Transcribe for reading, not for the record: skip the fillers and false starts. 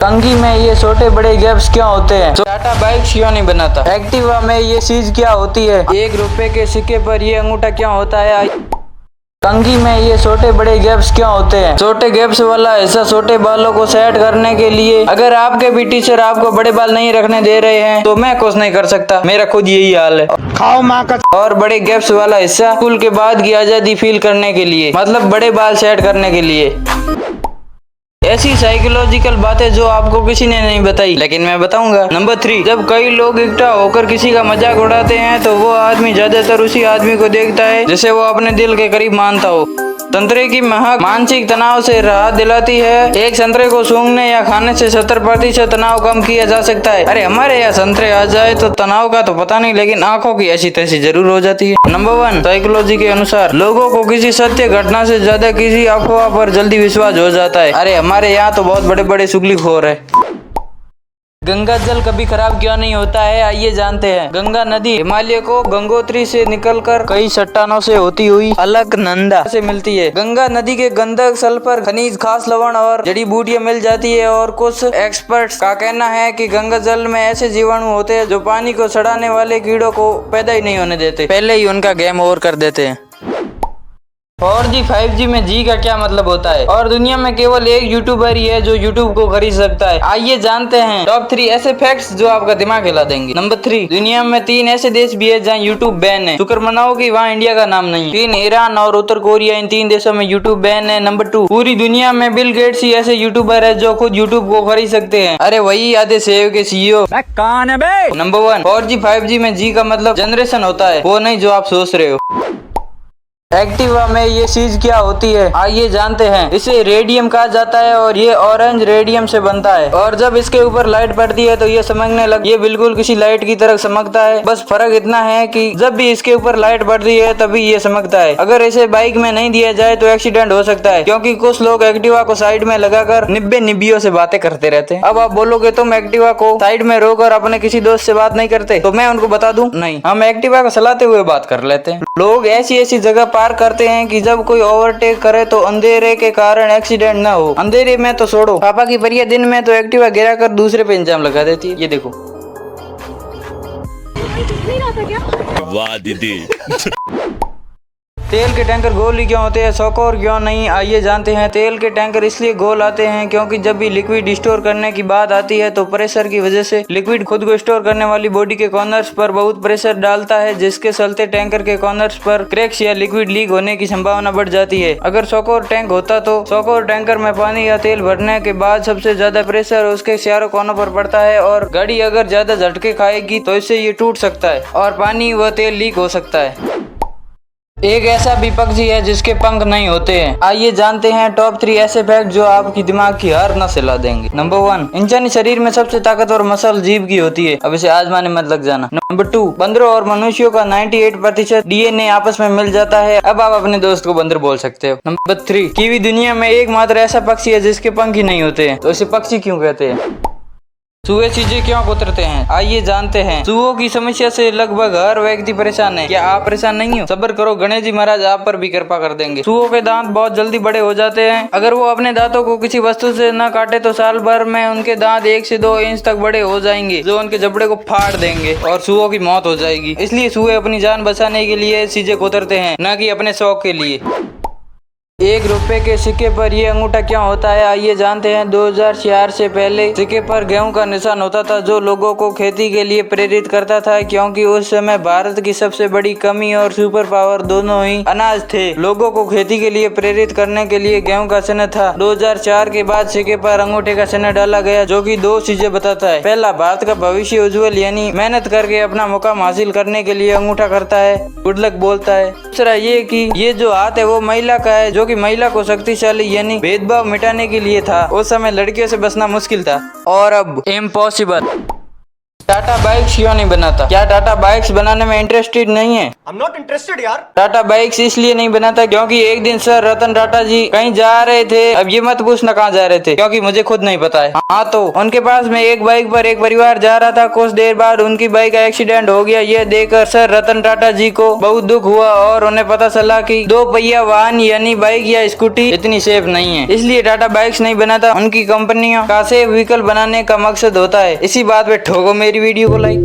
कंघी में ये छोटे बड़े गैप्स क्यों होते हैं? टाटा बाइक्स क्यों नहीं बनाता? एक्टिवा में ये चीज क्या होती है? 1 रुपए के सिक्के पर ये अंगूठा क्यों होता है? कंघी में ये छोटे बड़े गैप्स क्यों होते हैं? छोटे गैप्स वाला हिस्सा छोटे बालों को सेट करने के लिए। अगर आपके भी टीचर आपको बड़े बाल नहीं रखने दे रहे हैं तो मैं कुछ नहीं कर सकता, मेरा खुद यही हाल है। खाओ माँ का। और बड़े गैप्स वाला हिस्सा स्कूल के बाद की आजादी फील करने के लिए, मतलब बड़े बाल सेट करने के लिए। ऐसी साइकोलॉजिकल बातें जो आपको किसी ने नहीं बताई, लेकिन मैं बताऊंगा। नंबर 3, जब कई लोग इकट्ठा होकर किसी का मजाक उड़ाते हैं तो वो आदमी ज्यादातर उसी आदमी को देखता है जिसे वो अपने दिल के करीब मानता हो। संतरे की महक मानसिक तनाव से राहत दिलाती है। एक संतरे को सूंघने या खाने से 70% तनाव कम किया जा सकता है। अरे हमारे यहाँ संतरे आ जाए तो तनाव का तो पता नहीं, लेकिन आंखों की ऐसी तैसी जरूर हो जाती है। नंबर 1, साइकोलॉजी के अनुसार लोगों को किसी सत्य घटना से ज्यादा किसी अफवाह पर जल्दी विश्वास हो जाता है। अरे हमारे यहाँ तो बहुत बड़े बड़े चुगलीखोर है। गंगा जल कभी खराब क्यों नहीं होता है? आइए जानते हैं। गंगा नदी हिमालय को गंगोत्री से निकलकर कई चट्टानों से होती हुई अलकनंदा से मिलती है। गंगा नदी के गंधक, सल्फर, खनिज, खास लवण और जड़ी बूटियां मिल जाती है। और कुछ एक्सपर्ट्स का कहना है कि गंगा जल में ऐसे जीवाणु होते हैं जो पानी को सड़ाने वाले कीड़ों को पैदा ही नहीं होने देते, पहले ही उनका गेम ओवर कर देते हैं। 4G 5G में जी का क्या मतलब होता है? और दुनिया में केवल एक यूट्यूबर ही है जो यूट्यूब को खरीद सकता है। आइए जानते हैं टॉप 3 ऐसे फैक्ट्स जो आपका दिमाग हिला देंगे। नंबर 3, दुनिया में 3 ऐसे देश भी है जहाँ यूट्यूब बैन है। शुक्र मनाओ कि वहाँ इंडिया का नाम नहीं। 3, ईरान और उत्तर कोरिया, इन 3 देशों में यूट्यूब बैन है। नंबर 2, पूरी दुनिया में बिल गेट्स ही ऐसे यूट्यूबर है जो खुद यूट्यूब को खरीद सकते हैं। अरे वही आधे सेव के CEO। नंबर 1, 4G 5G में जी का मतलब जनरेशन होता है, वो नहीं जो आप सोच रहे हो। एक्टिवा में ये चीज क्या होती है? आइए जानते हैं। इसे रेडियम कहा जाता है और ये ऑरेंज रेडियम से बनता है। और जब इसके ऊपर लाइट पड़ती है तो ये चमकने लग, ये बिल्कुल किसी लाइट की तरह चमकता है। बस फर्क इतना है कि जब भी इसके ऊपर लाइट पड़ती है तभी ये चमकता है। अगर इसे बाइक में नहीं दिया जाए तो एक्सीडेंट हो सकता है, क्योंकि कुछ लोग एक्टिवा को साइड में लगाकर निब्बे निबियों से बातें करते रहते हैं। अब आप बोलोगे तुम एक्टिवा को साइड में रोकर अपने किसी दोस्त से बात नहीं करते, तो मैं उनको बता दूं, नहीं, हम एक्टिवा को चलाते हुए बात कर लेते हैं। लोग ऐसी ऐसी जगह पार करते हैं कि जब कोई ओवरटेक करे तो अंधेरे के कारण एक्सीडेंट ना हो। अंधेरे में तो छोड़ो, पापा की परिया दिन में तो एक्टिवा गिरा कर दूसरे पे इंजाम लगा देती है। ये देखो। वाह दीदी। तेल के टैंकर गोल ही क्यों होते हैं, चौकोर क्यों नहीं? आइए जानते हैं। तेल के टैंकर इसलिए गोल आते हैं क्योंकि जब भी लिक्विड स्टोर करने की बात आती है तो प्रेशर की वजह से लिक्विड खुद को स्टोर करने वाली बॉडी के कॉर्नर्स पर बहुत प्रेशर डालता है, जिसके चलते टैंकर के कॉर्नर्स पर क्रैक्स या लिक्विड लीक होने की संभावना बढ़ जाती है। अगर चौकोर टैंक होता तो चौकोर टैंकर में पानी या तेल भरने के बाद सबसे ज्यादा प्रेशर उसके चारों कोनों पर पड़ता है और गाड़ी अगर ज्यादा झटके खाएगी तो इससे ये टूट सकता है और पानी व तेल लीक हो सकता है। एक ऐसा भी पक्षी है जिसके पंख नहीं होते हैं। आइए जानते हैं टॉप 3 ऐसे फैक्ट जो आपकी दिमाग की हर नस हिला देंगे। नंबर 1, इंसानी शरीर में सबसे ताकतवर मसल जीभ की होती है। अब इसे आजमाने मत लग जाना। नंबर 2, बंदरों और मनुष्यों का 98% DNA आपस में मिल जाता है। अब आप अपने दोस्त को बंदर बोल सकते हो। नंबर 3, कीवी दुनिया में एकमात्र ऐसा पक्षी है जिसके पंख ही नहीं होते हैं। तो इसे पक्षी क्यों कहते हैं? चूहे चीजें क्यों कुतरते हैं? आइए जानते हैं। चूहों की समस्या से लगभग हर व्यक्ति परेशान है। क्या आप परेशान नहीं हो? सब्र करो, गणेश जी महाराज आप पर भी कृपा कर देंगे। चूहों के दांत बहुत जल्दी बड़े हो जाते हैं। अगर वो अपने दांतों को किसी वस्तु से न काटे तो साल भर में उनके दांत 1 से 2 इंच तक बड़े हो जाएंगे, जो उनके जबड़े को फाड़ देंगे और चूहों की मौत हो जाएगी। इसलिए चूहे अपनी जान बचाने के लिए चीजें कुतरते हैं, न कि अपने शौक के लिए। 1 रुपए के सिक्के पर ये अंगूठा क्यों होता है? आइए जानते हैं। 2004 से पहले सिक्के पर गेहूं का निशान होता था जो लोगों को खेती के लिए प्रेरित करता था, क्योंकि उस समय भारत की सबसे बड़ी कमी और सुपर पावर दोनों ही अनाज थे। लोगों को खेती के लिए प्रेरित करने के लिए गेहूं का चिन्ह था। 2004 के बाद सिक्के पर अंगूठे का चिन्ह डाला गया, जो कि 2 चीजें बताता है। पहला, भारत का भविष्य उज्जवल, यानी मेहनत करके अपना मुकाम हासिल करने के लिए अंगूठा करता है, गुड लक बोलता है। दूसरा ये कि ये जो हाथ है वो महिला का है, जो कि महिला को शक्तिशाली यानी भेदभाव मिटाने के लिए था। उस समय लड़कियों से बचना मुश्किल था और अब इम्पॉसिबल। टाटा बाइक्स क्यों नहीं बनाता? क्या टाटा बाइक्स बनाने में इंटरेस्टेड नहीं है? I'm not interested यार। टाटा बाइक्स इसलिए नहीं बनाता क्योंकि एक दिन सर रतन टाटा जी कहीं जा रहे थे। अब ये मत पूछना कहाँ जा रहे थे, क्योंकि मुझे खुद नहीं पता है। हाँ, तो उनके पास में एक बाइक पर एक परिवार जा रहा था। कुछ देर बाद उनकी बाइक का एक्सीडेंट हो गया। ये देखकर सर रतन टाटा जी को बहुत दुख हुआ और उन्हें पता चला कि दो पहिया वाहन यानी बाइक या स्कूटी इतनी सेफ नहीं है। इसलिए टाटा बाइक्स नहीं बनाता। उनकी कंपनियों का सेफ व्हीकल बनाने का मकसद होता है। इसी बात पे ठोको मेरी वीडियो को लाइक।